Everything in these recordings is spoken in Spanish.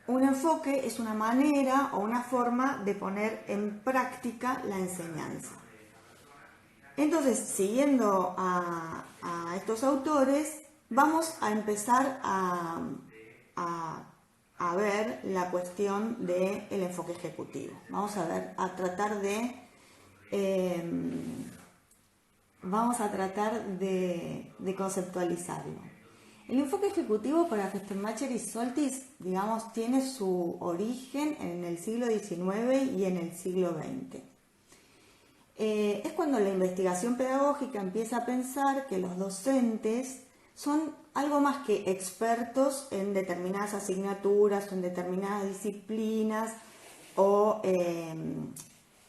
un enfoque es una manera o una forma de poner en práctica la enseñanza. Entonces, siguiendo a estos autores, vamos a empezar a ver la cuestión del enfoque ejecutivo. Vamos a tratar de conceptualizarlo. El enfoque ejecutivo para Festemacher y Soltis, digamos, tiene su origen en el siglo XIX y en el siglo XX. Es cuando la investigación pedagógica empieza a pensar que los docentes son algo más que expertos en determinadas asignaturas o en determinadas disciplinas o en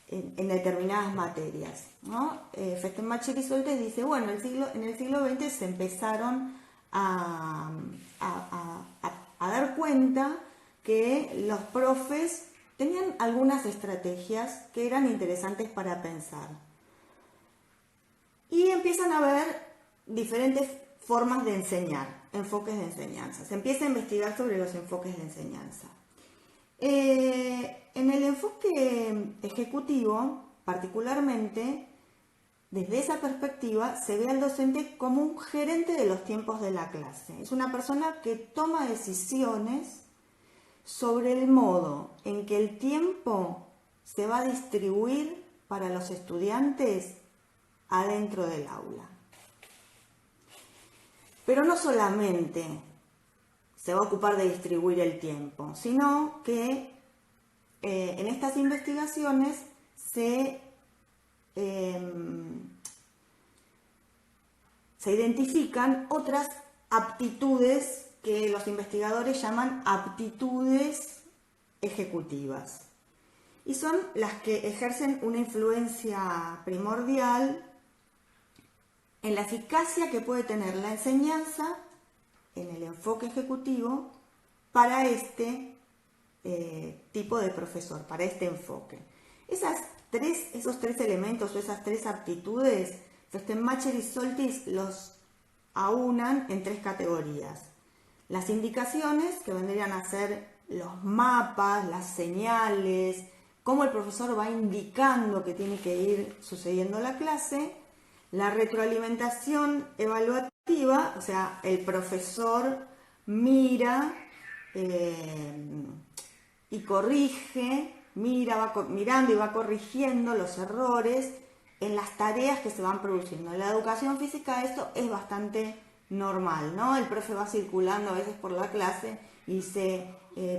determinadas materias, ¿no? Festemacher y Soltis dice, bueno, en el siglo XX se empezaron a dar cuenta que los profes tenían algunas estrategias que eran interesantes para pensar. Y empiezan a ver diferentes formas de enseñar, enfoques de enseñanza. Se empieza a investigar sobre los enfoques de enseñanza. En el enfoque ejecutivo, particularmente, desde esa perspectiva, se ve al docente como un gerente de los tiempos de la clase. Es una persona que toma decisiones sobre el modo en que el tiempo se va a distribuir para los estudiantes adentro del aula. Pero no solamente se va a ocupar de distribuir el tiempo, sino que en estas investigaciones se identifican otras aptitudes que los investigadores llaman aptitudes ejecutivas. Y son las que ejercen una influencia primordial en la eficacia que puede tener la enseñanza en el enfoque ejecutivo para este tipo de profesor, para este enfoque. Esos tres elementos o esas tres aptitudes, Festemacher y Soltis los aunan en tres categorías. Las indicaciones, que vendrían a ser los mapas, las señales, cómo el profesor va indicando que tiene que ir sucediendo la clase. La retroalimentación evaluativa, o sea, el profesor mira y corrige, va mirando y va corrigiendo los errores en las tareas que se van produciendo. En la educación física esto es bastante normal, ¿no? El profe va circulando a veces por la clase y se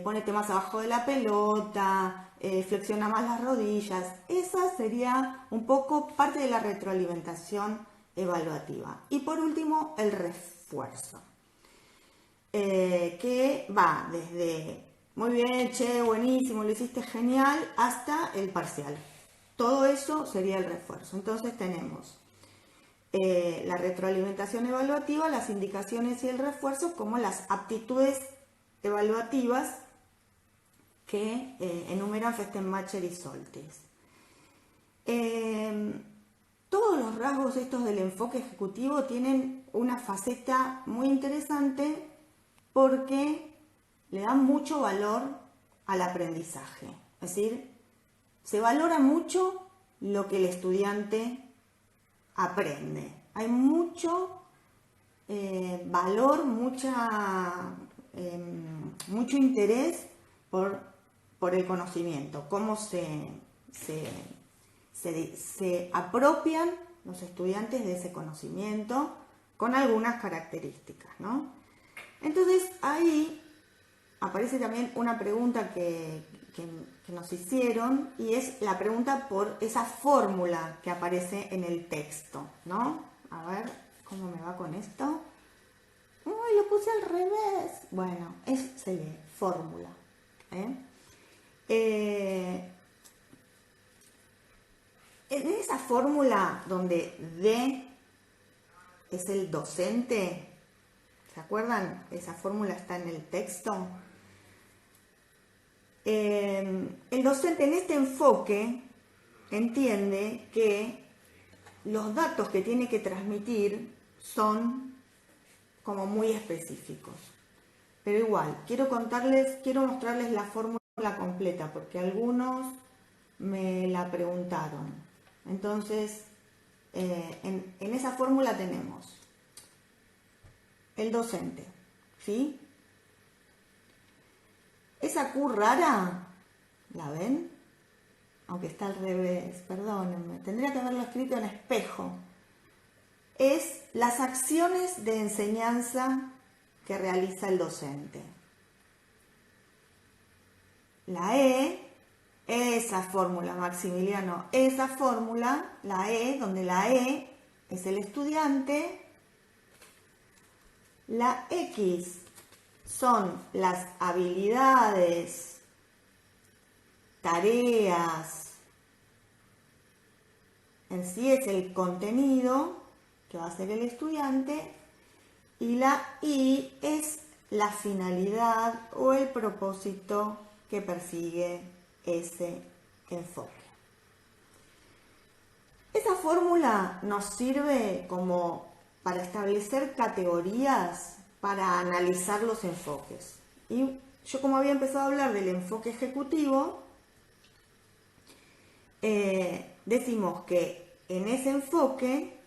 pone temas abajo de la pelota, flexiona más las rodillas. Esa sería un poco parte de la retroalimentación evaluativa. Y por último, el refuerzo, que va desde muy bien, che, buenísimo, lo hiciste genial, hasta el parcial. Todo eso sería el refuerzo. Entonces tenemos la retroalimentación evaluativa, las indicaciones y el refuerzo como las aptitudes evaluativas que enumeran Festemacher y Soltis. Todos los rasgos estos del enfoque ejecutivo tienen una faceta muy interesante porque le dan mucho valor al aprendizaje. Es decir, se valora mucho lo que el estudiante aprende. Hay mucho valor, mucho interés por el conocimiento, cómo se apropian los estudiantes de ese conocimiento con algunas características, ¿no? Entonces ahí aparece también una pregunta que nos hicieron, y es la pregunta por esa fórmula que aparece en el texto, ¿no? A ver, ¿cómo me va con esto? ¡Uy, lo puse al revés! Bueno, se lee fórmula. En esa fórmula donde D es el docente, ¿se acuerdan? Esa fórmula está en el texto. El docente en este enfoque entiende que los datos que tiene que transmitir son como muy específicos. pero igual, quiero mostrarles la fórmula completa, porque algunos me la preguntaron. Entonces, en esa fórmula tenemos el docente, ¿sí? Esa Q rara, ¿la ven? Aunque está al revés, perdónenme, tendría que haberlo escrito en espejo. Es las acciones de enseñanza que realiza el docente. La E, esa fórmula, Maximiliano, esa fórmula, la E, donde la E es el estudiante, la X son las habilidades, tareas, en sí es el contenido que va a ser el estudiante, y la Y es la finalidad o el propósito que persigue ese enfoque. Esa fórmula nos sirve como para establecer categorías para analizar los enfoques. Y yo, como había empezado a hablar del enfoque ejecutivo, decimos que en ese enfoque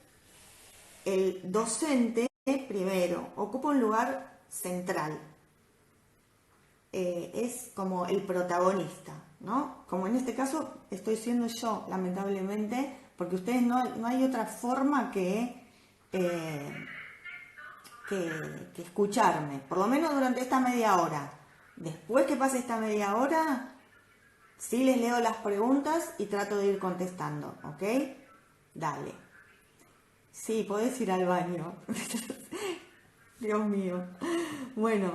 el docente primero ocupa un lugar central. Es como el protagonista, ¿no? Como en este caso estoy siendo yo, lamentablemente, porque ustedes no hay otra forma que escucharme, por lo menos durante esta media hora. Después que pase esta media hora, sí les leo las preguntas y trato de ir contestando, ¿ok? Dale. Sí, podés ir al baño. Dios mío. Bueno,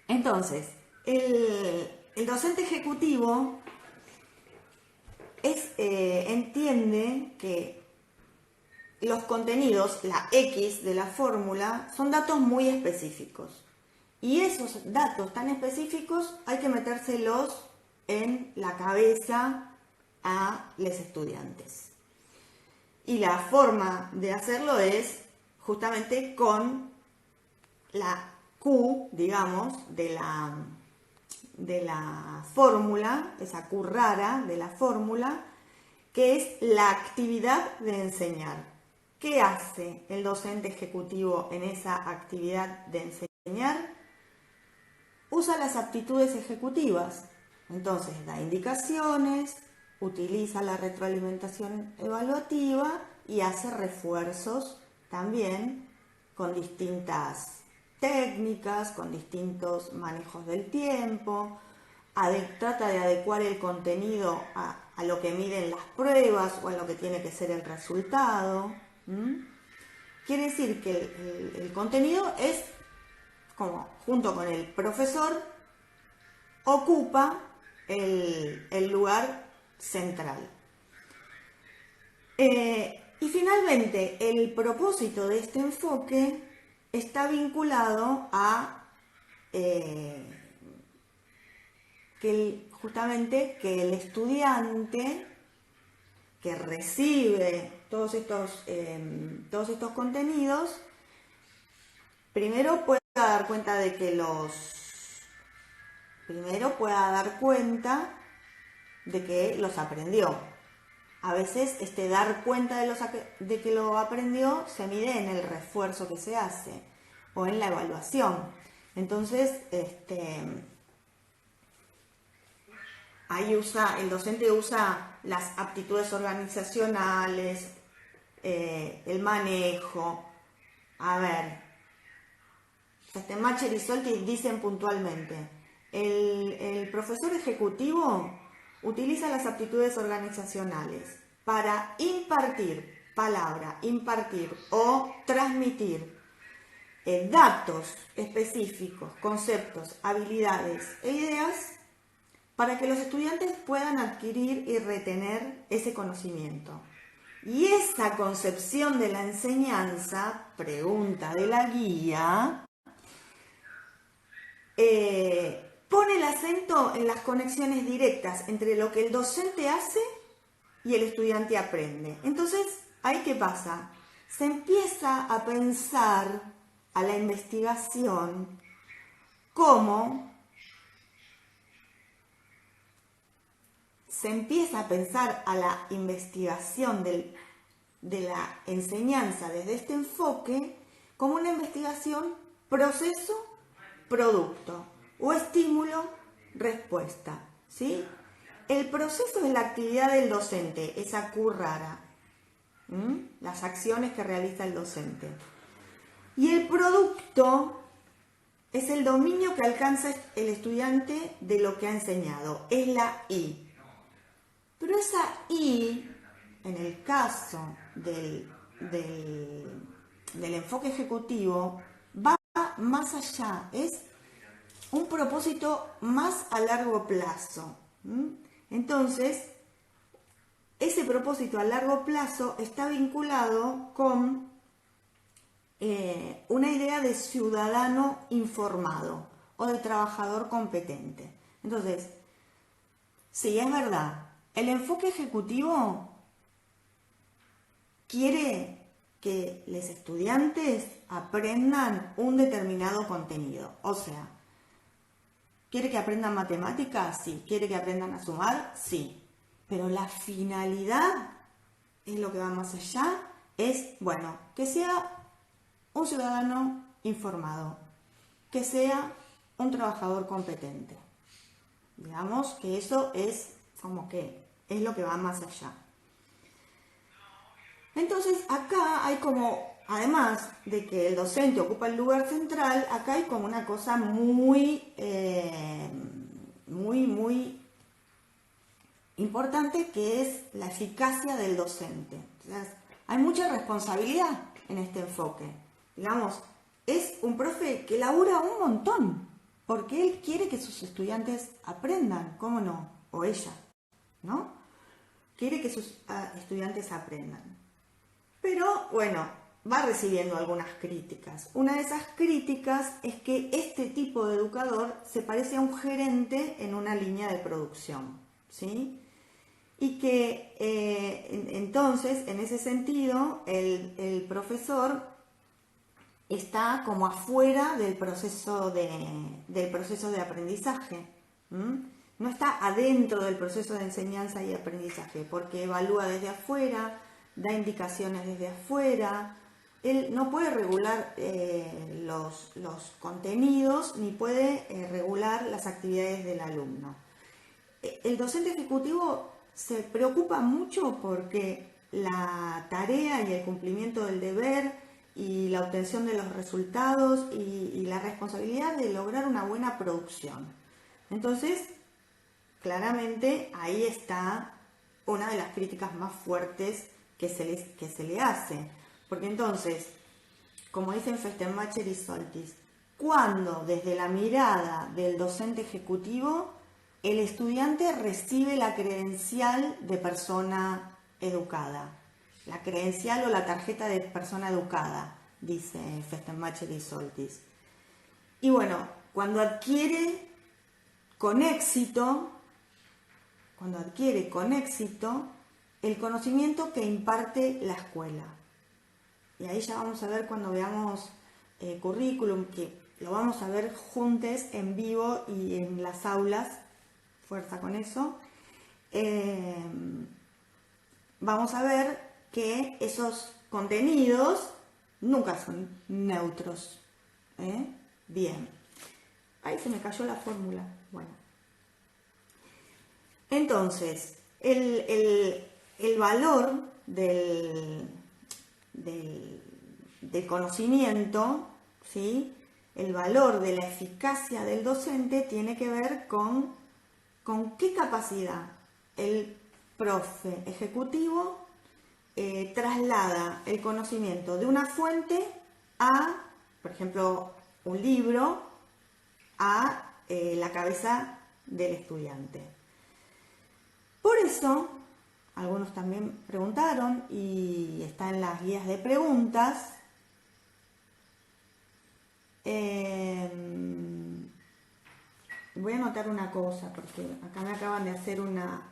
entonces, el docente ejecutivo entiende que los contenidos, la X de la fórmula, son datos muy específicos. Y esos datos tan específicos hay que metérselos en la cabeza a los estudiantes. Y la forma de hacerlo es justamente con la Q, digamos, de la fórmula, esa Q rara de la fórmula, que es la actividad de enseñar. ¿Qué hace el docente ejecutivo en esa actividad de enseñar? Usa las aptitudes ejecutivas. Entonces da indicaciones, utiliza la retroalimentación evaluativa y hace refuerzos también con distintas técnicas, con distintos manejos del tiempo, trata de adecuar el contenido a lo que miden las pruebas o a lo que tiene que ser el resultado. Quiere decir que el contenido es como, junto con el profesor, ocupa el lugar central. Y finalmente, el propósito de este enfoque está vinculado a justamente que el estudiante que recibe todos estos contenidos, primero pueda dar cuenta de que los aprendió. A veces dar cuenta de que lo aprendió se mide en el refuerzo que se hace o en la evaluación. Entonces, ahí el docente usa las aptitudes organizacionales, el manejo. A ver, Macher y Solti dicen puntualmente, el profesor ejecutivo utiliza las aptitudes organizacionales para impartir o transmitir datos específicos, conceptos, habilidades e ideas para que los estudiantes puedan adquirir y retener ese conocimiento. Y esa concepción de la enseñanza, pregunta de la guía, pone el acento en las conexiones directas entre lo que el docente hace y el estudiante aprende. Entonces, ¿ahí qué pasa? Se empieza a pensar a la investigación como se empieza a pensar a la investigación de la enseñanza desde este enfoque como una investigación proceso-producto o estímulo-respuesta, ¿sí? El proceso es la actividad del docente, esa Q rara, las acciones que realiza el docente. Y el producto es el dominio que alcanza el estudiante de lo que ha enseñado, es la I. Pero esa I, en el caso del enfoque ejecutivo, va más allá, es un propósito más a largo plazo. Entonces, ese propósito a largo plazo está vinculado con una idea de ciudadano informado o de trabajador competente. Entonces, sí, es verdad, el enfoque ejecutivo quiere que los estudiantes aprendan un determinado contenido. O sea, ¿quiere que aprendan matemáticas? Sí. ¿Quiere que aprendan a sumar? Sí. Pero la finalidad es lo que va más allá, es, bueno, que sea un ciudadano informado, que sea un trabajador competente. Digamos que eso es como que es lo que va más allá. Entonces acá hay como, además de que el docente ocupa el lugar central, acá hay como una cosa muy importante, que es la eficacia del docente. Entonces, hay mucha responsabilidad en este enfoque. Digamos, es un profe que labura un montón, porque él quiere que sus estudiantes aprendan, ¿cómo no? O ella, ¿no? Quiere que sus estudiantes aprendan. Pero, bueno, va recibiendo algunas críticas. Una de esas críticas es que este tipo de educador se parece a un gerente en una línea de producción, ¿sí? Y que entonces, en ese sentido, el profesor está como afuera del proceso de aprendizaje. No está adentro del proceso de enseñanza y aprendizaje, porque evalúa desde afuera, da indicaciones desde afuera. Él no puede regular los contenidos ni puede regular las actividades del alumno. El docente ejecutivo se preocupa mucho porque la tarea y el cumplimiento del deber y la obtención de los resultados y la responsabilidad de lograr una buena producción. Entonces, claramente ahí está una de las críticas más fuertes que se le hace. Porque entonces, como dicen Festemacher y Soltis, cuando desde la mirada del docente ejecutivo el estudiante recibe la credencial de persona educada, la credencial o la tarjeta de persona educada, dice Festemacher y Soltis. Y bueno, cuando adquiere con éxito el conocimiento que imparte la escuela. Y ahí ya vamos a ver cuando veamos currículum, que lo vamos a ver juntos en vivo y en las aulas, fuerza con eso. Vamos a ver que esos contenidos nunca son neutros. Bien. Ahí se me cayó la fórmula. Bueno. Entonces, el valor del conocimiento, ¿sí? El valor de la eficacia del docente tiene que ver con qué capacidad el profe ejecutivo traslada el conocimiento de una fuente a, por ejemplo, un libro, a la cabeza del estudiante. Por eso, algunos también preguntaron, y está en las guías de preguntas, voy a anotar una cosa, porque acá me acaban de hacer una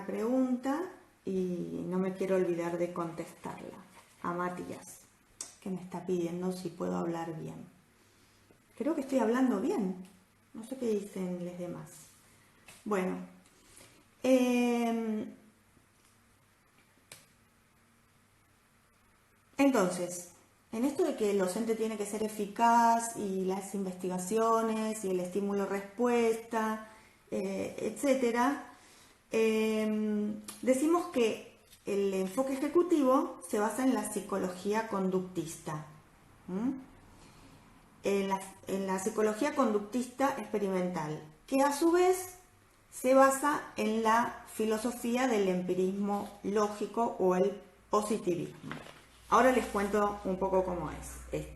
pregunta y no me quiero olvidar de contestarla a Matías. que me está pidiendo si puedo hablar bien. Creo que estoy hablando bien. No sé qué dicen los demás. Bueno. Entonces, en esto de que el docente tiene que ser eficaz y las investigaciones y el estímulo-respuesta, etcétera, decimos que el enfoque ejecutivo se basa en la psicología conductista. En la psicología conductista experimental, que a su vez se basa en la filosofía del empirismo lógico o el positivismo. Ahora les cuento un poco cómo es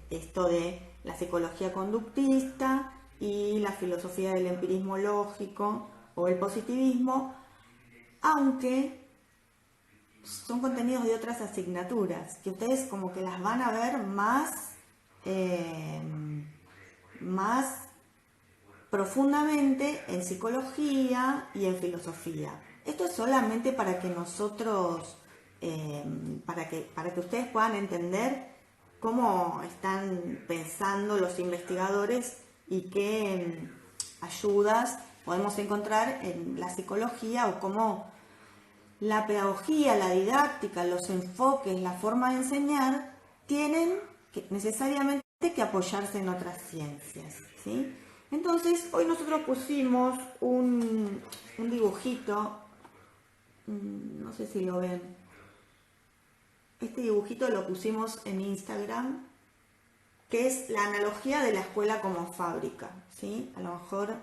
esto de la psicología conductista y la filosofía del empirismo lógico o el positivismo, aunque son contenidos de otras asignaturas, que ustedes como que las van a ver más profundamente en psicología y en filosofía. Esto es solamente para que nosotros, para que ustedes puedan entender cómo están pensando los investigadores y qué ayudas podemos encontrar en la psicología o cómo la pedagogía, la didáctica, los enfoques, la forma de enseñar tienen necesariamente que apoyarse en otras ciencias, ¿sí? Entonces, hoy nosotros pusimos un dibujito, no sé si lo ven, este dibujito lo pusimos en Instagram, que es la analogía de la escuela como fábrica, ¿sí? A lo mejor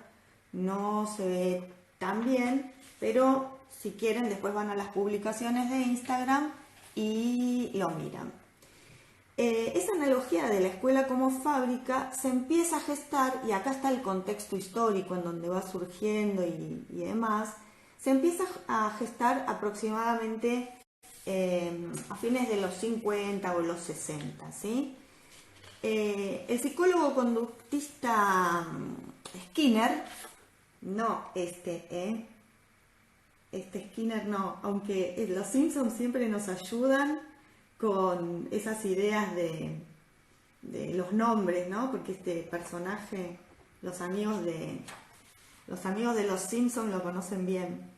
no se ve tan bien, pero si quieren después van a las publicaciones de Instagram y lo miran. Esa analogía de la escuela como fábrica se empieza a gestar, y acá está el contexto histórico en donde va surgiendo y demás, se empieza a gestar aproximadamente a fines de los 50 o los 60, ¿sí? El psicólogo conductista Skinner, no este Skinner no, aunque los Simpsons siempre nos ayudan con esas ideas de los nombres, ¿no? Porque este personaje, los amigos de los Simpsons lo conocen bien.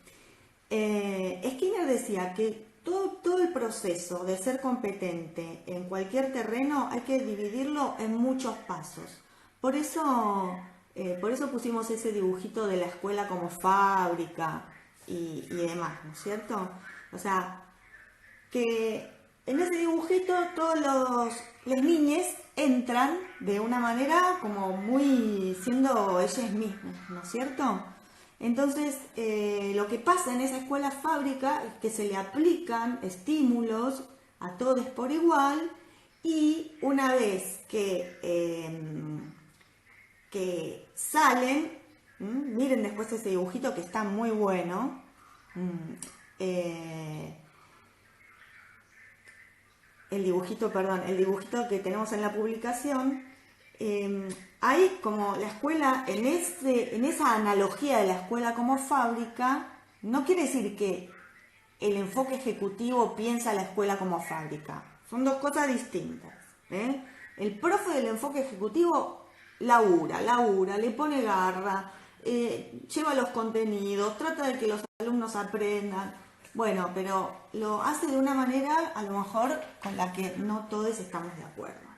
Skinner decía que todo el proceso de ser competente en cualquier terreno hay que dividirlo en muchos pasos. Por eso pusimos ese dibujito de la escuela como fábrica y demás, ¿no es cierto? O sea, que en ese dibujito todos los niños entran de una manera como muy siendo ellos mismos, ¿no es cierto? Entonces, lo que pasa en esa escuela fábrica es que se le aplican estímulos a todos por igual, y una vez que salen, miren después ese dibujito que está muy bueno, el dibujito que tenemos en la publicación, hay como la escuela, en esa analogía de la escuela como fábrica, no quiere decir que el enfoque ejecutivo piensa la escuela como fábrica. Son dos cosas distintas. El profe del enfoque ejecutivo labura, le pone garra, lleva los contenidos, trata de que los alumnos aprendan. Bueno, pero lo hace de una manera a lo mejor con la que no todos estamos de acuerdo.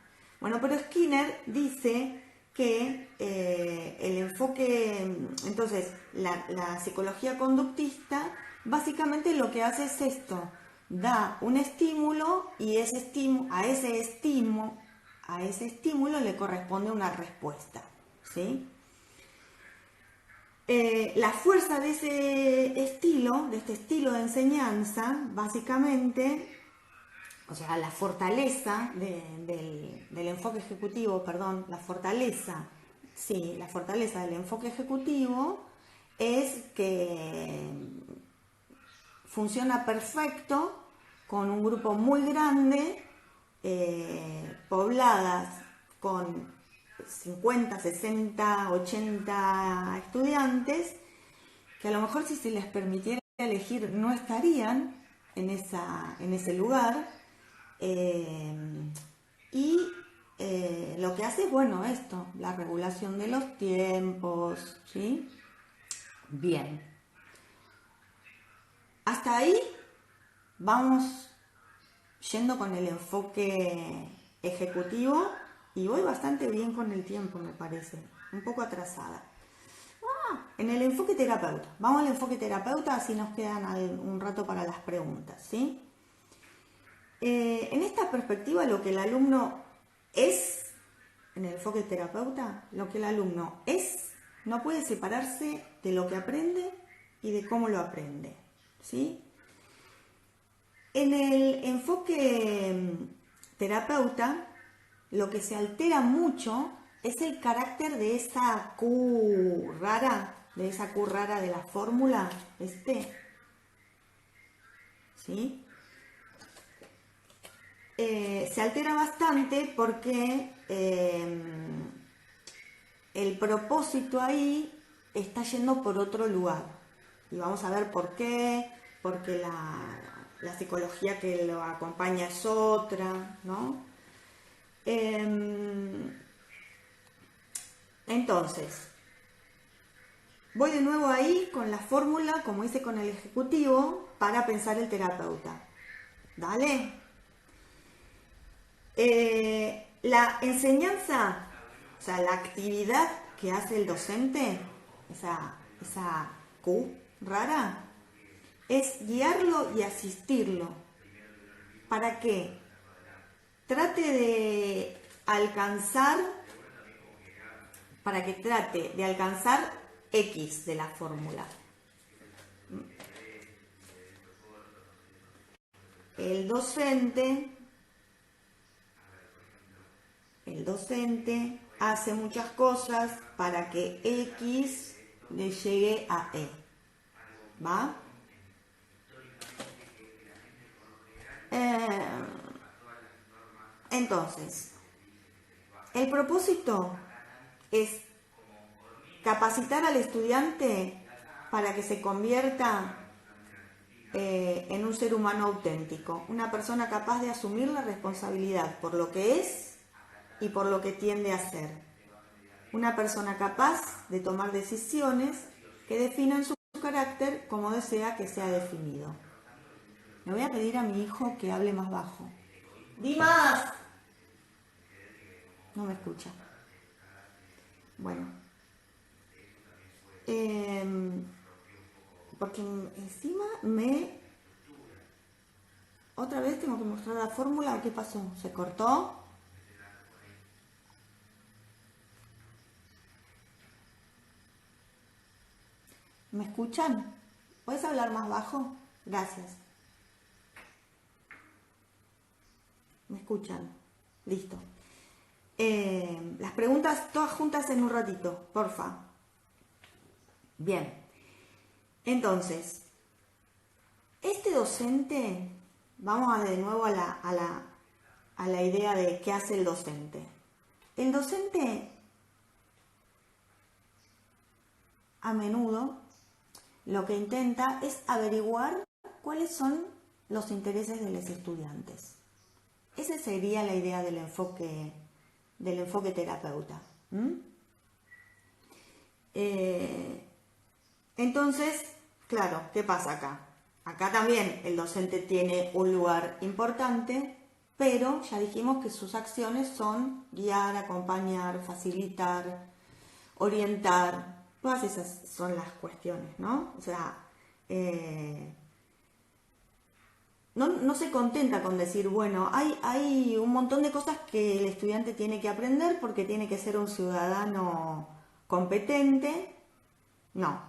Bueno, pero Skinner dice que el enfoque, entonces la psicología conductista básicamente lo que hace es esto: da un estímulo y a ese estímulo le corresponde una respuesta, ¿sí? La fuerza de este estilo de enseñanza, básicamente, o sea, la fortaleza del enfoque ejecutivo, perdón, la fortaleza del enfoque ejecutivo es que funciona perfecto con un grupo muy grande, pobladas con 50, 60, 80 estudiantes, que a lo mejor si se les permitiera elegir no estarían en ese lugar, y lo que hace es, bueno, esto, la regulación de los tiempos, ¿sí? Bien. Hasta ahí vamos yendo con el enfoque ejecutivo y voy bastante bien con el tiempo, me parece, un poco atrasada. En el enfoque terapeuta, vamos al enfoque terapeuta, así nos quedan un rato para las preguntas, ¿sí? En esta perspectiva, lo que el alumno es, en el enfoque terapeuta, lo que el alumno es, no puede separarse de lo que aprende y de cómo lo aprende, ¿sí? En el enfoque terapeuta, lo que se altera mucho es el carácter de esa Q rara, de la fórmula, ¿sí? Se altera bastante porque el propósito ahí está yendo por otro lugar. Y vamos a ver por qué, porque la psicología que lo acompaña es otra, ¿no? Entonces, voy de nuevo ahí con la fórmula, como hice con el ejecutivo, para pensar el terapeuta. ¿Dale? La enseñanza, o sea, la actividad que hace el docente, esa Q rara, es guiarlo y asistirlo para que trate de alcanzar, X de la fórmula. El docente hace muchas cosas para que X le llegue a E. ¿Va? Entonces, el propósito es capacitar al estudiante para que se convierta en un ser humano auténtico, una persona capaz de asumir la responsabilidad por lo que es y por lo que tiende a ser, una persona capaz de tomar decisiones que definan su carácter como desea que sea definido. Le voy a pedir a mi hijo que hable más bajo. ¡Dimas! No me escucha. Bueno. Porque encima otra vez tengo que mostrar la fórmula. ¿O qué pasó? ¿Se cortó? ¿Me escuchan? ¿Puedes hablar más bajo? Gracias. ¿Me escuchan? Listo. Las preguntas todas juntas en un ratito, porfa. Bien. Entonces, este docente, vamos de nuevo a la idea de qué hace el docente. El docente, a menudo, lo que intenta es averiguar cuáles son los intereses de los estudiantes. Esa sería la idea del enfoque terapeuta. Entonces, claro, ¿qué pasa acá? Acá también el docente tiene un lugar importante, pero ya dijimos que sus acciones son guiar, acompañar, facilitar, orientar. Todas esas son las cuestiones, ¿no? O sea, no se contenta con decir, bueno, hay un montón de cosas que el estudiante tiene que aprender porque tiene que ser un ciudadano competente. No,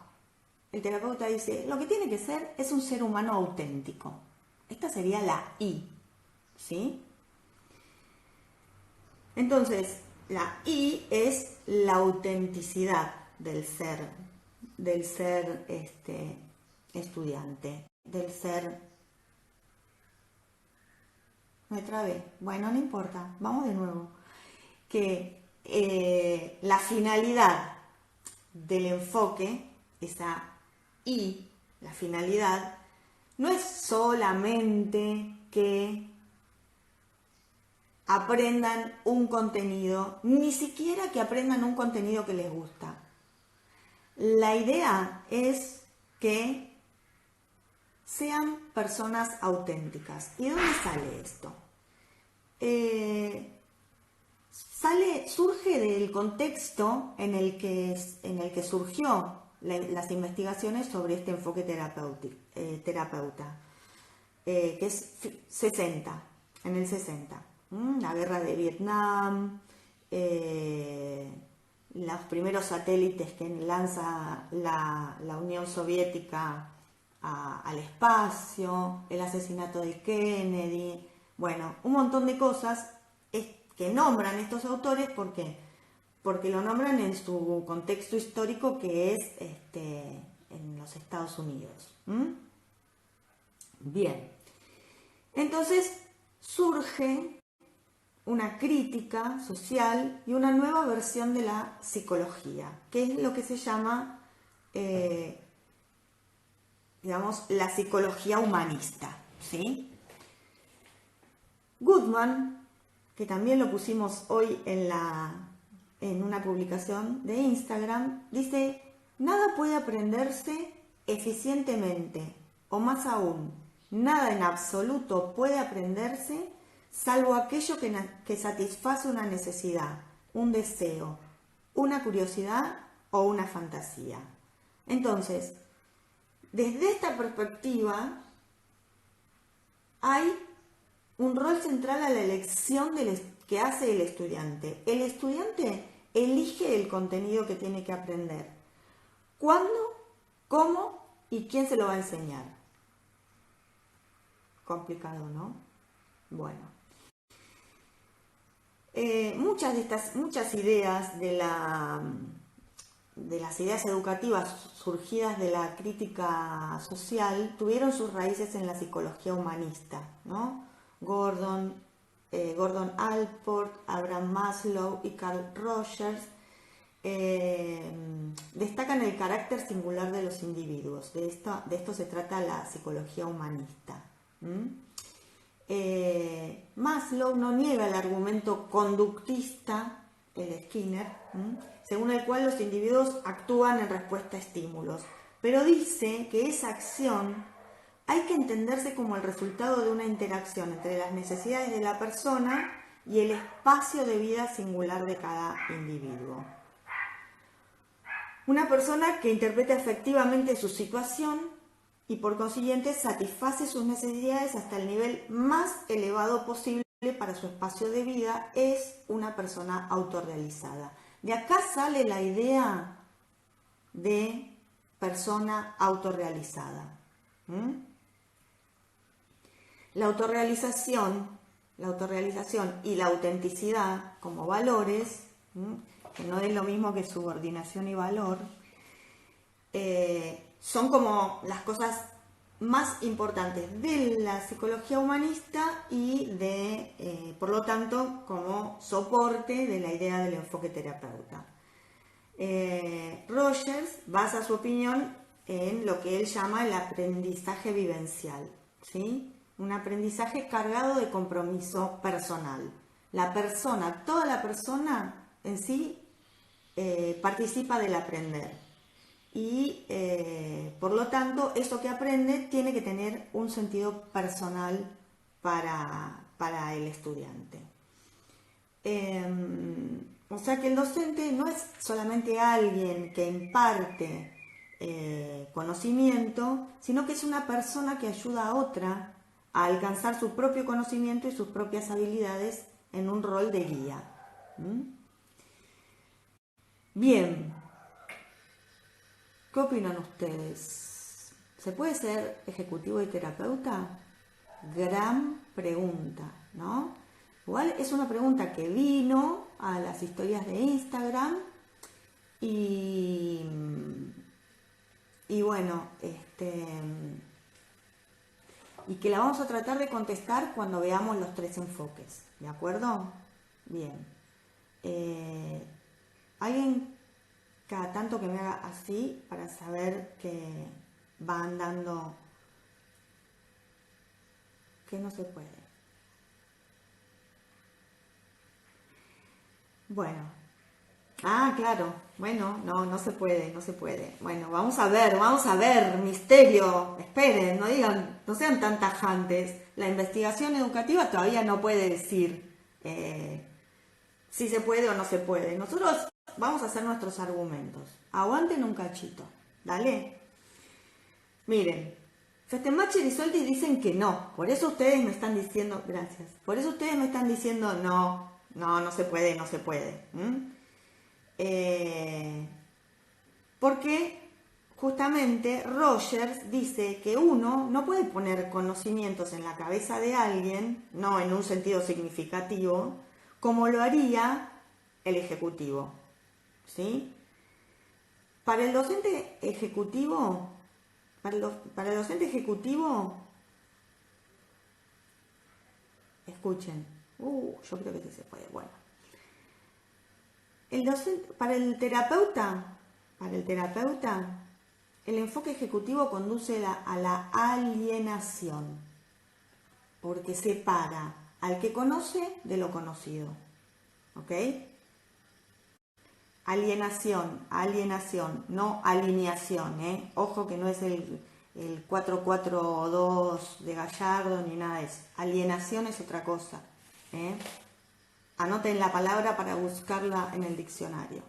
el terapeuta dice, lo que tiene que ser es un ser humano auténtico. Esta sería la I, ¿sí? Entonces, la I es la autenticidad del ser estudiante, del ser. Me trabé. Bueno, no importa. Vamos de nuevo. Que la finalidad del enfoque, esa I, la finalidad, no es solamente que aprendan un contenido, ni siquiera que aprendan un contenido que les gusta. La idea es que sean personas auténticas. ¿Y de dónde sale esto? Surge del contexto en el que surgió las investigaciones sobre este enfoque terapeuta, que es 60, en el 60. La guerra de Vietnam, los primeros satélites que lanza la Unión Soviética al espacio, el asesinato de Kennedy, bueno, un montón de cosas que nombran estos autores porque lo nombran en su contexto histórico, que es en los Estados Unidos. Bien, entonces surge una crítica social y una nueva versión de la psicología, que es lo que se llama, digamos, la psicología humanista, ¿sí? Goodman, que también lo pusimos hoy en una publicación de Instagram, dice: nada puede aprenderse eficientemente, o más aún, nada en absoluto puede aprenderse salvo aquello que satisface una necesidad, un deseo, una curiosidad o una fantasía. Entonces, desde esta perspectiva, hay un rol central a la elección que hace el estudiante. El estudiante elige el contenido que tiene que aprender. ¿Cuándo? ¿Cómo? ¿Y quién se lo va a enseñar? Complicado, ¿no? Bueno. Muchas ideas de las ideas educativas surgidas de la crítica social tuvieron sus raíces en la psicología humanista, ¿no? Gordon Allport, Abraham Maslow y Carl Rogers destacan el carácter singular de los individuos. De esto se trata la psicología humanista. Maslow no niega el argumento conductista, el Skinner, según el cual los individuos actúan en respuesta a estímulos, pero dice que esa acción hay que entenderse como el resultado de una interacción entre las necesidades de la persona y el espacio de vida singular de cada individuo. Una persona que interpreta efectivamente su situación y por consiguiente satisface sus necesidades hasta el nivel más elevado posible para su espacio de vida es una persona autorrealizada. De acá sale la idea de persona autorrealizada. La autorrealización y la autenticidad como valores, que no es lo mismo que subordinación y valor, son como las cosas más importantes de la psicología humanista y por lo tanto, como soporte de la idea del enfoque terapeuta. Rogers basa su opinión en lo que él llama el aprendizaje vivencial, ¿sí? Un aprendizaje cargado de compromiso personal. Toda la persona en sí participa del aprender. Y por lo tanto, eso que aprende tiene que tener un sentido personal para el estudiante. O sea que el docente no es solamente alguien que imparte conocimiento, sino que es una persona que ayuda a otra a alcanzar su propio conocimiento y sus propias habilidades en un rol de guía. Bien, ¿qué opinan ustedes? ¿Se puede ser ejecutivo y terapeuta? Gran pregunta, ¿no? Igual es una pregunta que vino a las historias de Instagram y bueno, y que la vamos a tratar de contestar cuando veamos los 3 enfoques, ¿de acuerdo? Bien. Alguien cada tanto que me haga así para saber que van dando que no se puede. Bueno. Ah, claro. Bueno, no, no se puede, no se puede. Bueno, vamos a ver, misterio. Esperen, no digan, no sean tan tajantes. La investigación educativa todavía no puede decir si se puede o no se puede. Nosotros vamos a hacer nuestros argumentos. Aguanten un cachito. Dale. Miren, Festemacher y Soltis dicen que no. Por eso ustedes me están diciendo, gracias. Por eso ustedes me están diciendo no, no, no se puede, no se puede. Porque justamente Rogers dice que uno no puede poner conocimientos en la cabeza de alguien, no en un sentido significativo, como lo haría el ejecutivo. ¿Sí? Para el docente ejecutivo, para el docente ejecutivo, escuchen, yo creo que sí se puede, bueno. El docente, para el terapeuta, el enfoque ejecutivo conduce a la alienación, porque separa al que conoce de lo conocido. ¿Ok? Alienación, no alineación, ¿eh? Ojo que no es el 4-4-2 de Gallardo ni nada de eso. Alienación es otra cosa, ¿eh? Anoten la palabra para buscarla en el diccionario.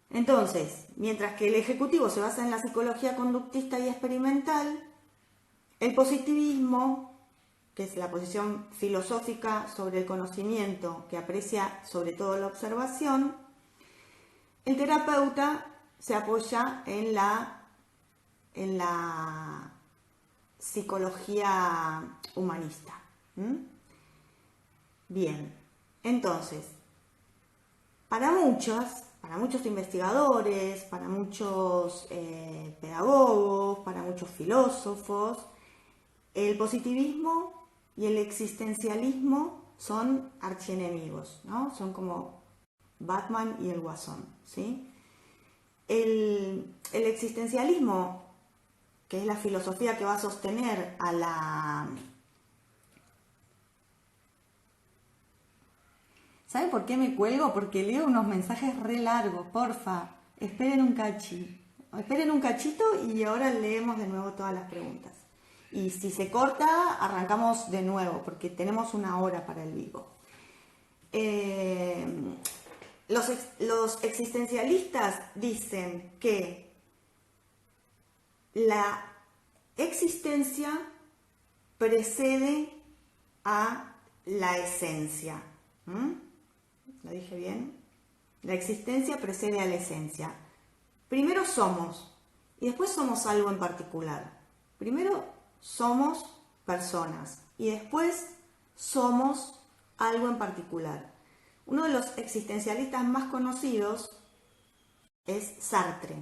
Entonces, mientras que el ejecutivo se basa en la psicología conductista y experimental, el positivismo, que es la posición filosófica sobre el conocimiento que aprecia sobre todo la observación, el terapeuta se apoya en la psicología humanista. Bien, entonces, para muchos investigadores, para muchos pedagogos, para muchos filósofos, el positivismo y el existencialismo son archienemigos, ¿no? Son como Batman y el Guasón, ¿sí? El existencialismo, que es la filosofía que va a sostener a la... ¿Saben por qué me cuelgo? Porque leo unos mensajes re largos, porfa. Esperen un cachito y ahora leemos de nuevo todas las preguntas. Y si se corta, arrancamos de nuevo, porque tenemos una hora para el vivo. Los existencialistas dicen que la existencia precede a la esencia. ¿Lo dije bien? La existencia precede a la esencia. Primero somos y después somos algo en particular. Primero somos personas y después somos algo en particular. Uno de los existencialistas más conocidos es Sartre,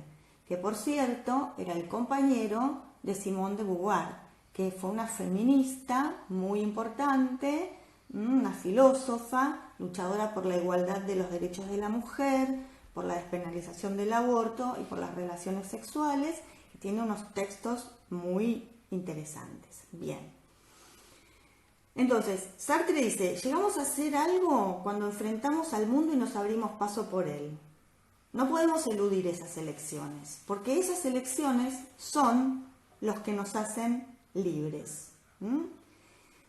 que por cierto era el compañero de Simone de Beauvoir, que fue una feminista muy importante, una filósofa, luchadora por la igualdad de los derechos de la mujer, por la despenalización del aborto y por las relaciones sexuales, y tiene unos textos muy interesantes. Bien. Entonces, Sartre dice, llegamos a hacer algo cuando enfrentamos al mundo y nos abrimos paso por él. No podemos eludir esas elecciones, porque esas elecciones son los que nos hacen libres.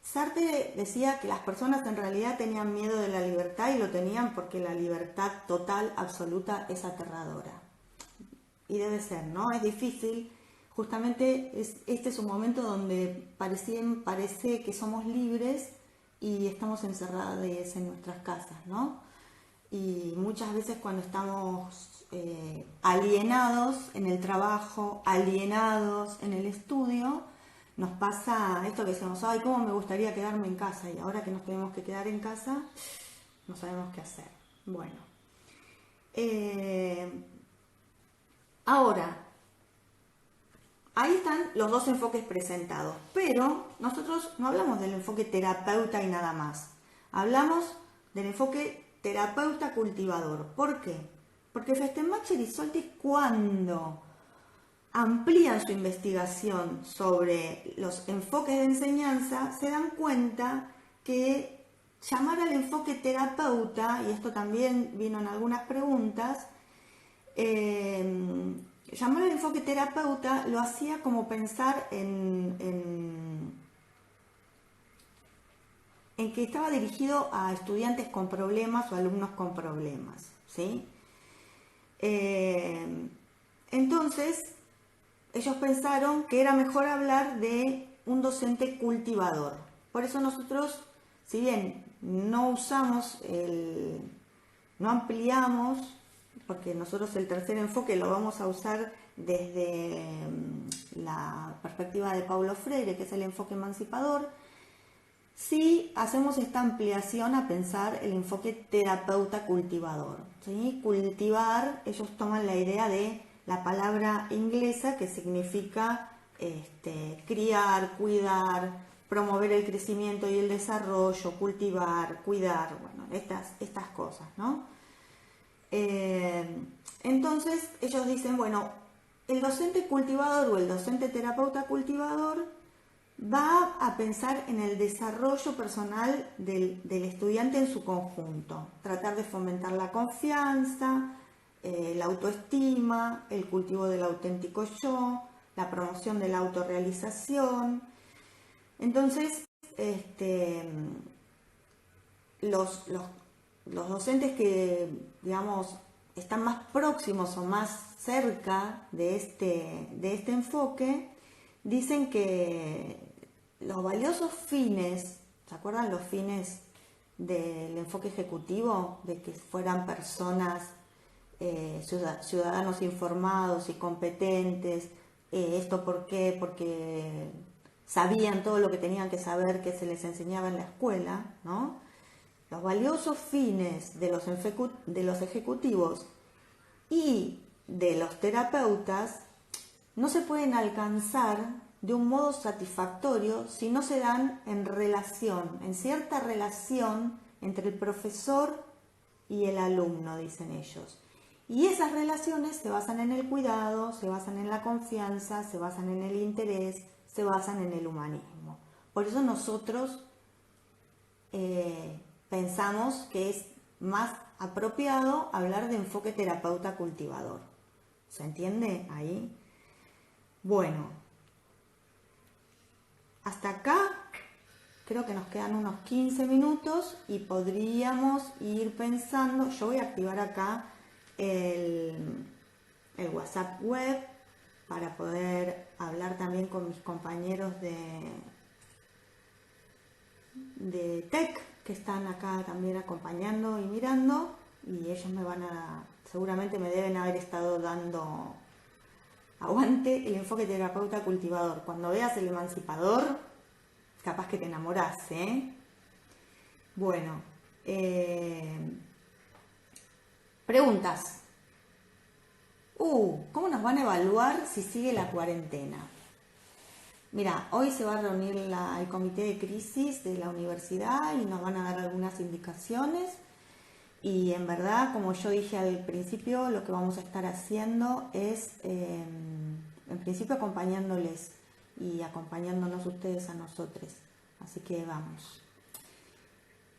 Sartre decía que las personas en realidad tenían miedo de la libertad y lo tenían porque la libertad total, absoluta, es aterradora. Y debe ser, ¿no? Es difícil. Justamente este es un momento donde parece que somos libres y estamos encerrados en nuestras casas, ¿no? Y muchas veces cuando estamos alienados en el trabajo, alienados en el estudio, nos pasa esto que decimos, ay, cómo me gustaría quedarme en casa, y ahora que nos tenemos que quedar en casa, no sabemos qué hacer. Bueno, ahora, ahí están los dos enfoques presentados, pero nosotros no hablamos del enfoque terapeuta y nada más, hablamos del enfoque terapeuta cultivador. ¿Por qué? Porque Festemacher y Soltis, cuando amplían su investigación sobre los enfoques de enseñanza, se dan cuenta que llamar al enfoque terapeuta, y esto también vino en algunas preguntas, llamar al enfoque terapeuta lo hacía como pensar en que estaba dirigido a estudiantes con problemas o alumnos con problemas, ¿sí? Entonces, ellos pensaron que era mejor hablar de un docente cultivador. Por eso nosotros, si bien no usamos no ampliamos, porque nosotros el tercer enfoque lo vamos a usar desde la perspectiva de Paulo Freire, que es el enfoque emancipador, sí hacemos esta ampliación a pensar el enfoque terapeuta cultivador. ¿Sí? Cultivar, ellos toman la idea de la palabra inglesa que significa criar, cuidar, promover el crecimiento y el desarrollo, cultivar, cuidar, bueno, estas cosas, ¿no? Entonces ellos dicen, bueno, el docente cultivador o el docente terapeuta cultivador va a pensar en el desarrollo personal del estudiante en su conjunto, tratar de fomentar la confianza, la autoestima, el cultivo del auténtico yo, la promoción de la autorrealización. Entonces, los docentes que, digamos, están más próximos o más cerca de este enfoque, dicen que los valiosos fines, ¿se acuerdan los fines del enfoque ejecutivo? De que fueran personas, ciudadanos informados y competentes. ¿Esto por qué? Porque sabían todo lo que tenían que saber que se les enseñaba en la escuela, ¿no? Los valiosos fines de los ejecutivos y de los terapeutas no se pueden alcanzar de un modo satisfactorio si no se dan en cierta relación entre el profesor y el alumno, dicen ellos. Y esas relaciones se basan en el cuidado, se basan en la confianza, se basan en el interés, se basan en el humanismo. Por eso nosotros pensamos que es más apropiado hablar de enfoque terapeuta cultivador. ¿Se entiende ahí? Bueno, hasta acá creo que nos quedan unos 15 minutos y podríamos ir pensando. Yo voy a activar acá el WhatsApp web para poder hablar también con mis compañeros de TEC que están acá también acompañando y mirando, y ellos seguramente me deben haber estado dando aguante el enfoque terapeuta cultivador. Cuando veas el emancipador, capaz que te enamorás, ¿eh? Bueno, preguntas. ¿Cómo nos van a evaluar si sigue la cuarentena? Mira, hoy se va a reunir el comité de crisis de la universidad y nos van a dar algunas indicaciones. Y en verdad, como yo dije al principio, lo que vamos a estar haciendo es, en principio, acompañándoles y acompañándonos ustedes a nosotros. Así que vamos.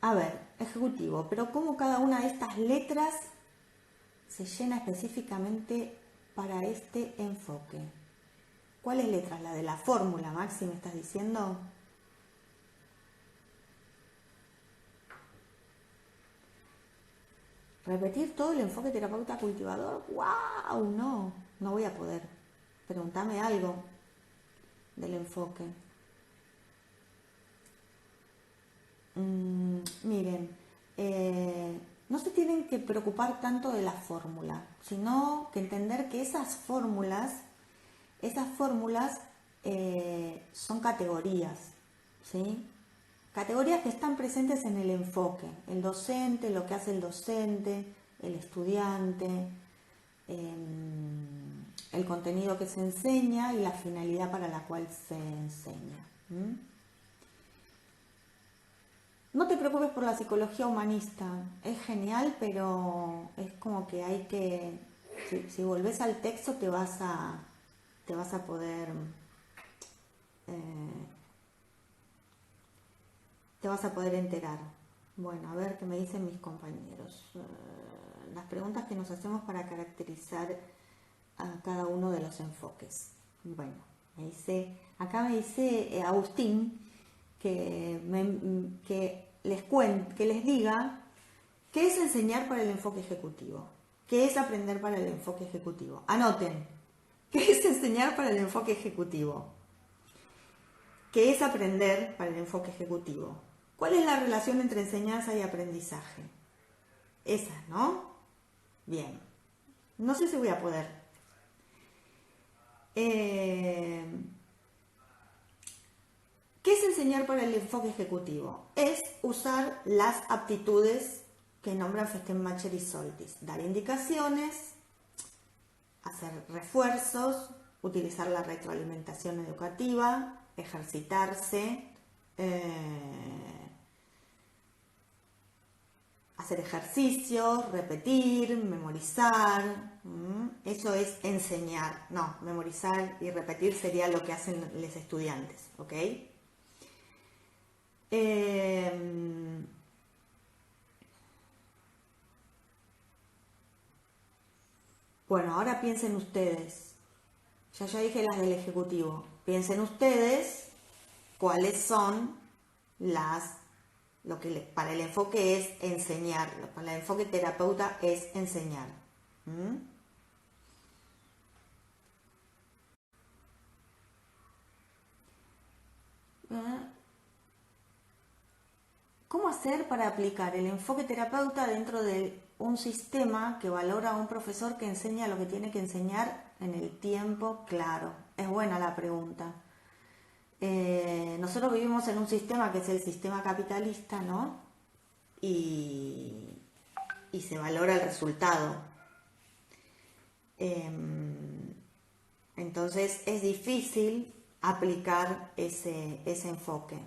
A ver, ejecutivo, pero ¿cómo cada una de estas letras se llena específicamente para este enfoque? ¿Cuáles letras? ¿La de la fórmula, Maxi, me estás diciendo? ¿Repetir todo el enfoque terapeuta cultivador? ¡Wow! No voy a poder. Pregúntame algo del enfoque. Miren, no se tienen que preocupar tanto de la fórmula, sino que entender que esas fórmulas son categorías, ¿sí? Categorías que están presentes en el enfoque, el docente, lo que hace el docente, el estudiante, el contenido que se enseña y la finalidad para la cual se enseña. No te preocupes por la psicología humanista, es genial, pero es como que hay que, si volvés al texto te vas a poder, te vas a poder enterar. Bueno, a ver qué me dicen mis compañeros. Las preguntas que nos hacemos para caracterizar a cada uno de los enfoques. Bueno, acá me dice Agustín que les diga qué es enseñar para el enfoque ejecutivo, qué es aprender para el enfoque ejecutivo. Anoten, ¿qué es enseñar para el enfoque ejecutivo? ¿Qué es aprender para el enfoque ejecutivo? ¿Cuál es la relación entre enseñanza y aprendizaje? Esa, ¿no? Bien. No sé si voy a poder. ¿Qué es enseñar para el enfoque ejecutivo? Es usar las aptitudes que nombran Festemacher y Soltis. Dar indicaciones, hacer refuerzos, utilizar la retroalimentación educativa, ejercitarse, hacer ejercicios, repetir, memorizar. Eso es enseñar. No, memorizar y repetir sería lo que hacen los estudiantes, ¿ok? Bueno, ahora piensen ustedes. Ya dije las del ejecutivo. Piensen ustedes cuáles son lo que para el enfoque es enseñar, para el enfoque terapeuta es enseñar. ¿Cómo hacer para aplicar el enfoque terapeuta dentro de un sistema que valora a un profesor que enseña lo que tiene que enseñar en el tiempo claro? Es buena la pregunta. Nosotros vivimos en un sistema que es el sistema capitalista, ¿no? Y se valora el resultado. Entonces es difícil aplicar ese enfoque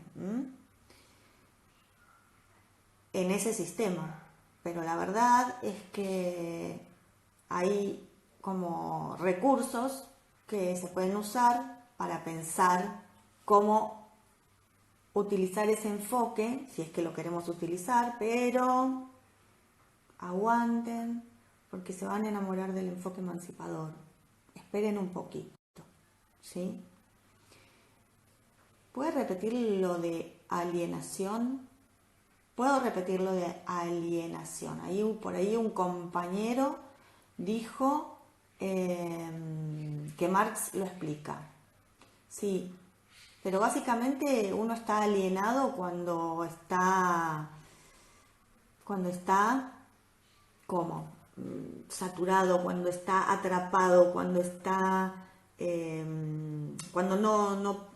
en ese sistema. Pero la verdad es que hay como recursos que se pueden usar para pensar cómo utilizar ese enfoque, si es que lo queremos utilizar, pero aguanten porque se van a enamorar del enfoque emancipador. Esperen un poquito, ¿sí? ¿Puedes repetir lo de alienación? Puedo repetir lo de alienación. Por ahí un compañero dijo que Marx lo explica. Sí, pero básicamente uno está alienado cuando está como saturado, cuando está atrapado, cuando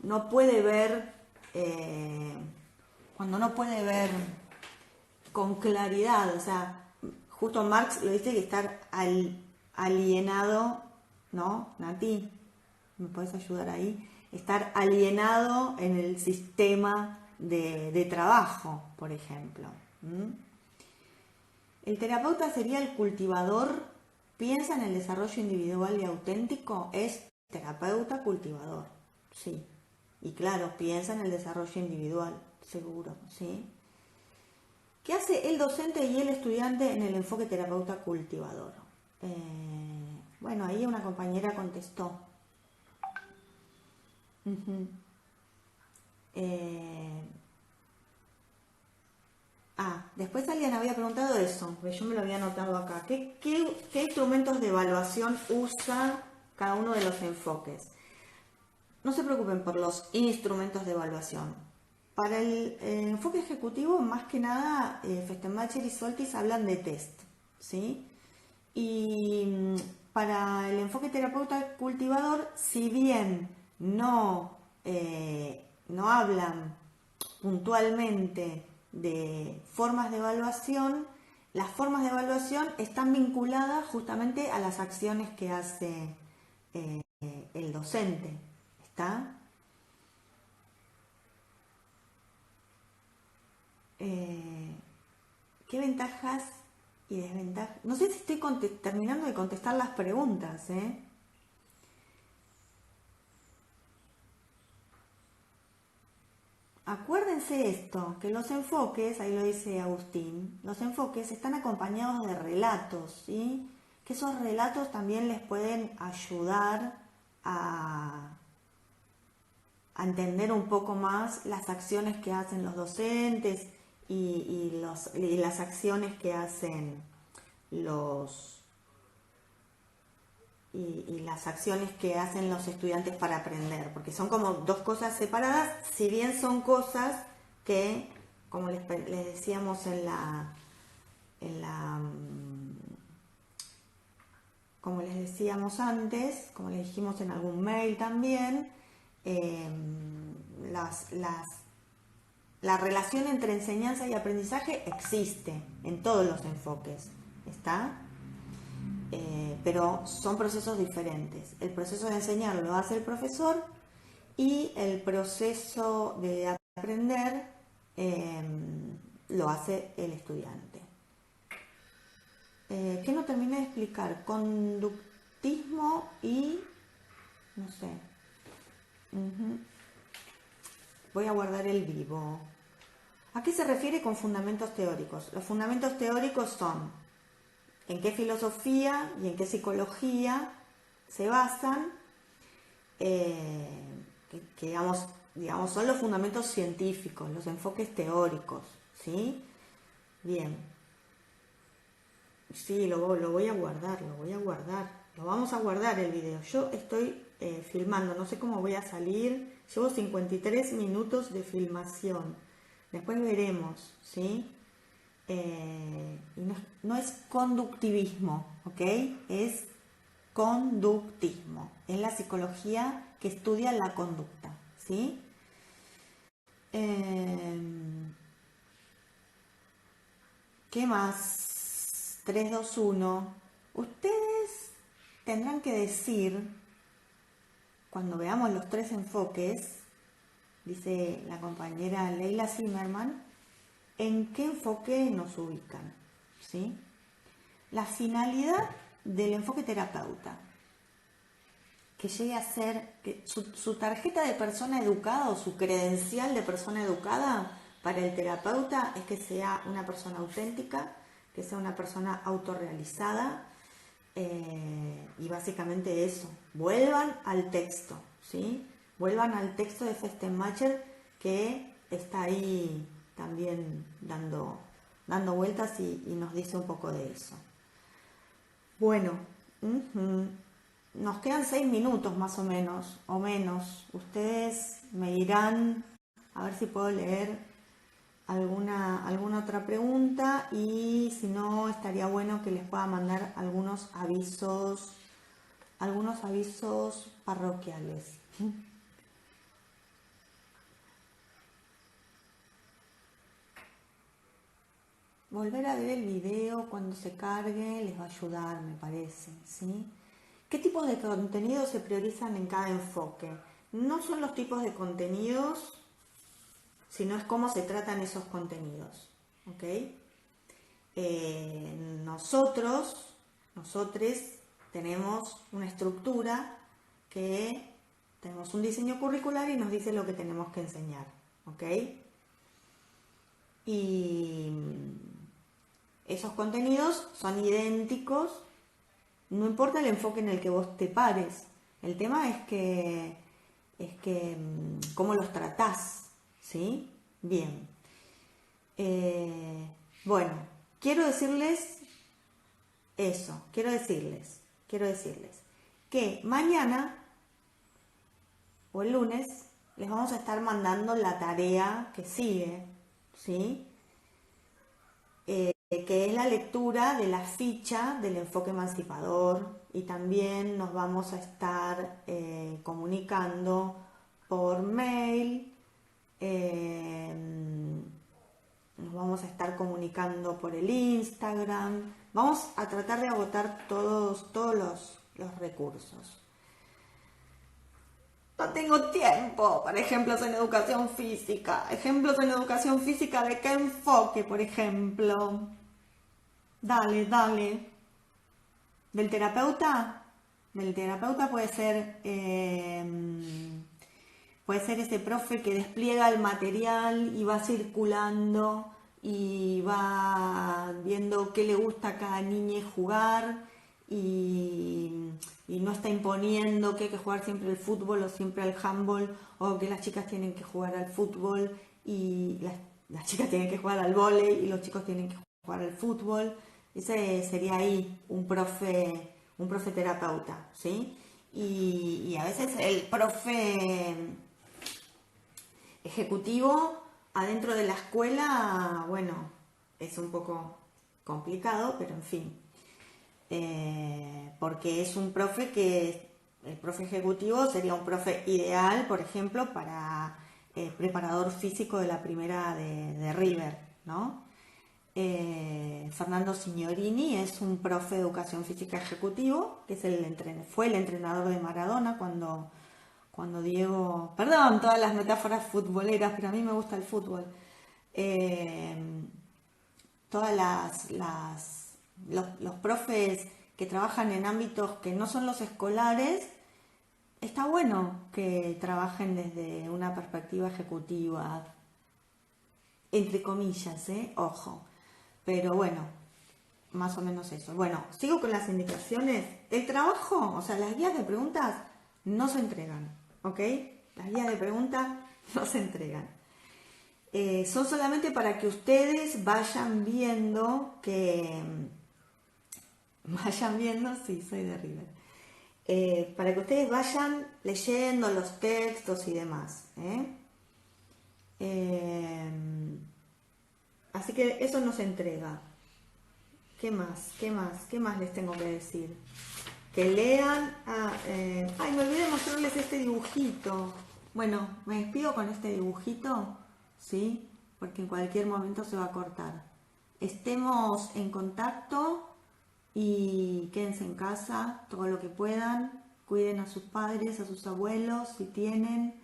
no puede ver, cuando no puede ver con claridad. O sea, justo Marx lo dice, que estar alienado, ¿no? Nati, ¿me puedes ayudar ahí? Estar alienado en el sistema de trabajo, por ejemplo. El terapeuta sería el cultivador. Piensa en el desarrollo individual y auténtico. Es terapeuta cultivador, sí. Y claro, piensa en el desarrollo individual, seguro, sí. ¿Qué hace el docente y el estudiante en el enfoque terapeuta cultivador? Bueno, ahí una compañera contestó. Después alguien había preguntado eso, yo me lo había anotado acá. ¿Qué instrumentos de evaluación usa cada uno de los enfoques? No se preocupen por los instrumentos de evaluación. Para el enfoque ejecutivo, más que nada, Festemacher y Soltis hablan de test, ¿sí? Y para el enfoque terapeuta cultivador, si bien no hablan puntualmente de formas de evaluación, las formas de evaluación están vinculadas justamente a las acciones que hace el docente. ¿Está? ¿Qué ventajas y desventajas? No sé si estoy terminando de contestar las preguntas, ¿eh? acuérdense esto, que los enfoques, ahí lo dice Agustín, los enfoques están acompañados de relatos, ¿sí? Que esos relatos también les pueden ayudar a entender un poco más las acciones que hacen los docentes y las acciones que hacen las acciones que hacen los estudiantes para aprender, porque son como dos cosas separadas, si bien son cosas que, como les decíamos como les decíamos antes, como les dijimos en algún mail también, eh, la relación entre enseñanza y aprendizaje existe en todos los enfoques, ¿está? Pero son procesos diferentes. El proceso de enseñar lo hace el profesor y el proceso de aprender lo hace el estudiante. ¿Qué no terminé de explicar? Conductismo y... no sé. Voy a guardar el vivo. ¿A qué se refiere con fundamentos teóricos? Los fundamentos teóricos son en qué filosofía y en qué psicología se basan, digamos, son los fundamentos científicos, los enfoques teóricos, ¿sí? Bien. Sí, lo voy a guardar, lo vamos a guardar el video. Yo estoy filmando, no sé cómo voy a salir, llevo 53 minutos de filmación, después veremos, ¿sí? Y no es conductivismo, ¿ok? Es conductismo, es la psicología que estudia la conducta, ¿sí? ¿Qué más? 3, 2, 1. Ustedes tendrán que decir, cuando veamos los tres enfoques, dice la compañera Leila Zimmerman, en qué enfoque nos ubican, ¿sí? La finalidad del enfoque terapeuta, que llegue a ser que su tarjeta de persona educada o su credencial de persona educada para el terapeuta es que sea una persona auténtica, que sea una persona autorrealizada, y básicamente eso. Vuelvan al texto, ¿sí? Vuelvan al texto de Festemacher, que está ahí también dando vueltas y nos dice un poco de eso. Bueno, nos quedan 6 minutos más o menos. Ustedes me dirán, a ver si puedo leer alguna otra pregunta, y si no, estaría bueno que les pueda mandar algunos avisos parroquiales. Volver a ver el video cuando se cargue les va a ayudar, me parece, ¿sí? ¿Qué tipos de contenidos se priorizan en cada enfoque? No son los tipos de contenidos, sino es cómo se tratan esos contenidos, ¿ok? Nosotros tenemos una estructura, que tenemos un diseño curricular y nos dice lo que tenemos que enseñar, ¿ok? Y esos contenidos son idénticos, no importa el enfoque en el que vos te pares. El tema es que cómo los tratás, ¿sí? Bien. Bueno, quiero decirles que mañana o el lunes les vamos a estar mandando la tarea que sigue, ¿sí? Que es la lectura de la ficha del enfoque emancipador, y también nos vamos a estar comunicando por mail, nos vamos a estar comunicando por el Instagram, vamos a tratar de agotar todos los recursos. No tengo tiempo para ejemplos en educación física. Ejemplos en educación física, ¿de qué enfoque, por ejemplo? Dale. ¿Del terapeuta? Del terapeuta puede ser Puede ser ese profe que despliega el material y va circulando y va viendo qué le gusta a cada niña jugar y no está imponiendo que hay que jugar siempre al fútbol o siempre al handball o que las chicas tienen que jugar al fútbol y las chicas tienen que jugar al vóley y los chicos tienen que jugar al fútbol. Ese sería ahí un profe terapeuta, ¿sí? Y a veces el profe ejecutivo adentro de la escuela, bueno, es un poco complicado, pero en fin, porque es un profe que, el profe ejecutivo sería un profe ideal, por ejemplo, para preparador físico de la primera de River, ¿no? Fernando Signorini es un profe de educación física ejecutivo, que es fue el entrenador de Maradona cuando Diego, perdón, todas las metáforas futboleras, pero a mí me gusta el fútbol. Eh, todas los profes que trabajan en ámbitos que no son los escolares, está bueno que trabajen desde una perspectiva ejecutiva, entre comillas, ojo. Pero bueno, más o menos eso. Bueno, sigo con las indicaciones. El trabajo, o sea, las guías de preguntas no se entregan, ¿ok? Las guías de preguntas no se entregan. Son solamente para que ustedes vayan viendo sí, soy de River. Para que ustedes vayan leyendo los textos y demás. Así que eso no se entrega. ¿Qué más? ¿Qué más? ¿Qué más les tengo que decir? Que lean. Ay, me olvidé de mostrarles este dibujito. Bueno, me despido con este dibujito, ¿sí? Porque en cualquier momento se va a cortar. Estemos en contacto y quédense en casa todo lo que puedan. Cuiden a sus padres, a sus abuelos, si tienen.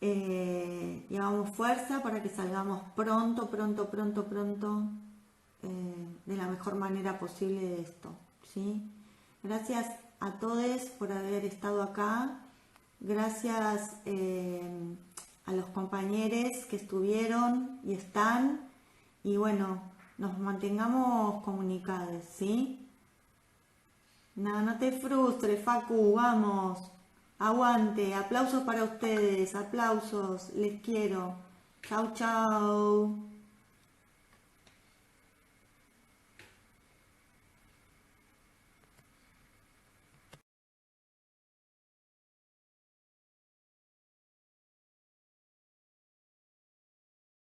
Y hagamos fuerza para que salgamos pronto, de la mejor manera posible de esto, ¿sí? Gracias a todos por haber estado acá. Gracias a los compañeros que estuvieron y están. Y bueno, nos mantengamos comunicados, ¿sí? No te frustres, Facu, vamos. Aguante, aplausos para ustedes, aplausos, les quiero. Chau, chau.